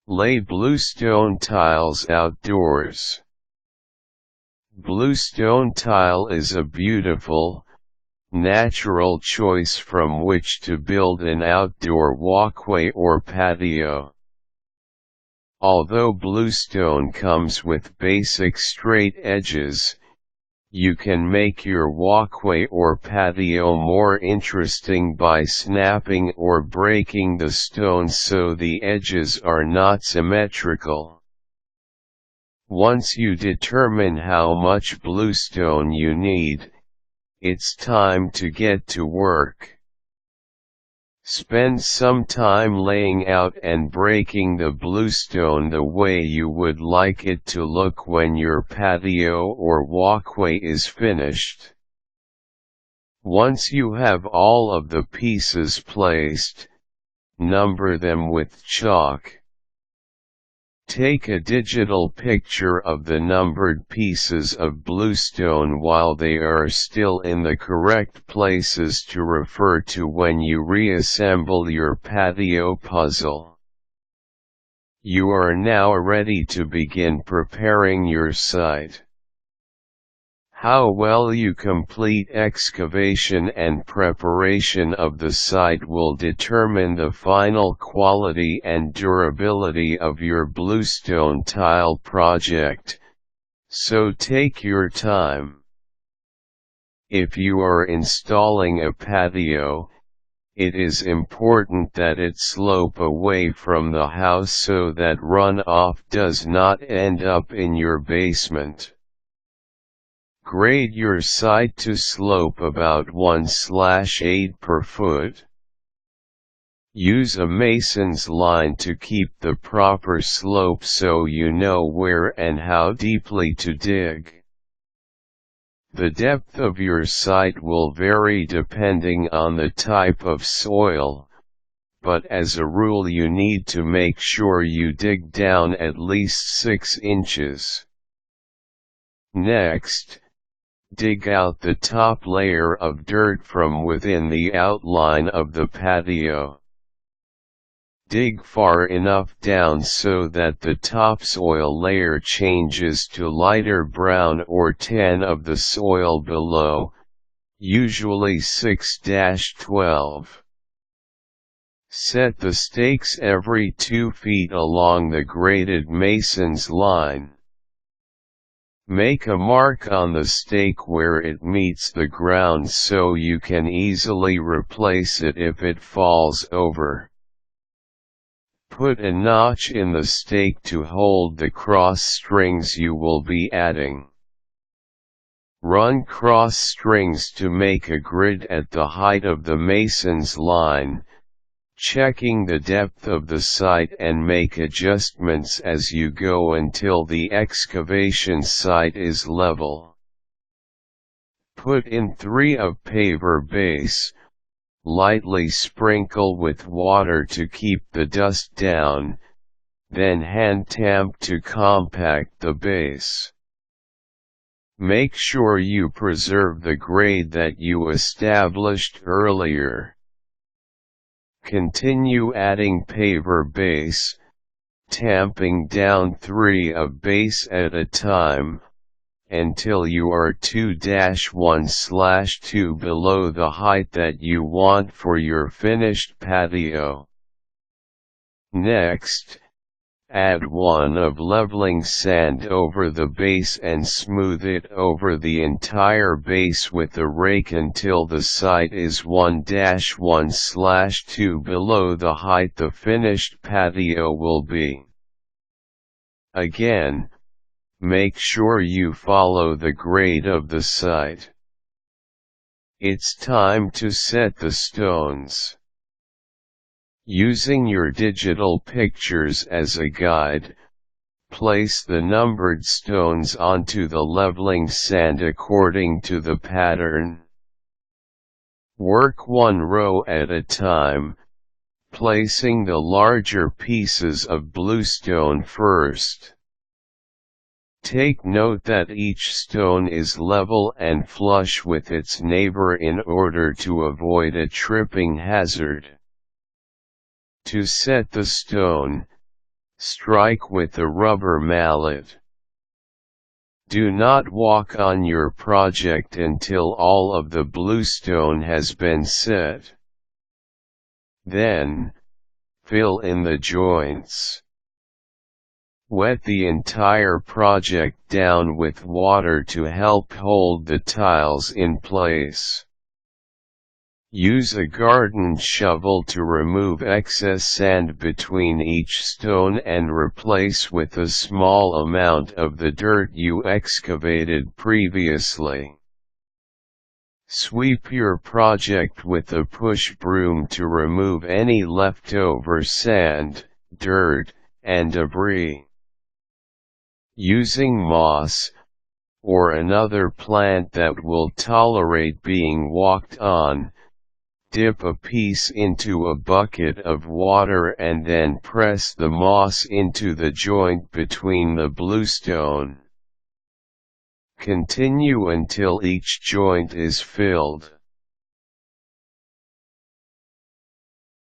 Lay bluestone tiles outdoors. Bluestone tile is a beautiful, natural choice from which to build an outdoor walkway or patio. Although bluestone comes with basic straight edges, you can make your walkway or patio more interesting by snapping or breaking the stone so the edges are not symmetrical. Once you determine how much bluestone you need, it's time to get to work. Spend some time laying out and breaking the bluestone the way you would like it to look when your patio or walkway is finished. Once you have all of the pieces placed, number them with chalk. Take a digital picture of the numbered pieces of bluestone while they are still in the correct places to refer to when you reassemble your patio puzzle. You are now ready to begin preparing your site. How well you complete excavation and preparation of the site will determine the final quality and durability of your bluestone tile project, so take your time. If you are installing a patio, it is important that it slope away from the house so that runoff does not end up in your basement. Grade your site to slope about 1/8 per foot. Use a mason's line to keep the proper slope so you know where and how deeply to dig. The depth of your site will vary depending on the type of soil, but as a rule you need to make sure you dig down at least 6 inches. Next, dig out the top layer of dirt from within the outline of the patio. Dig far enough down so that the topsoil layer changes to lighter brown or tan of the soil below, usually 6-12. Set the stakes every 2 feet along the graded mason's line. Make a mark on the stake where it meets the ground so you can easily replace it if it falls over. Put a notch in the stake to hold the cross strings you will be adding. Run cross strings to make a grid at the height of the mason's line, checking the depth of the site and make adjustments as you go until the excavation site is level. Put in 3 of paver base, lightly sprinkle with water to keep the dust down, then hand tamp to compact the base. Make sure you preserve the grade that you established earlier. Continue adding paver base, tamping down 3 of base at a time, until you are 2-1/2 below the height that you want for your finished patio. Next, add 1 of leveling sand over the base and smooth it over the entire base with a rake until the site is 1-1/2 below the height the finished patio will be. Again, make sure you follow the grade of the site. It's time to set the stones. Using your digital pictures as a guide, place the numbered stones onto the leveling sand according to the pattern. Work 1 row at a time, placing the larger pieces of bluestone first. Take note that each stone is level and flush with its neighbor in order to avoid a tripping hazard. To set the stone, strike with a rubber mallet. Do not walk on your project until all of the bluestone has been set. Then, fill in the joints. Wet the entire project down with water to help hold the tiles in place. Use a garden shovel to remove excess sand between each stone and replace with a small amount of the dirt you excavated previously. Sweep your project with a push broom to remove any leftover sand, dirt, and debris. Using moss, or another plant that will tolerate being walked on, dip a piece into a bucket of water and then press the moss into the joint between the bluestone. Continue until each joint is filled.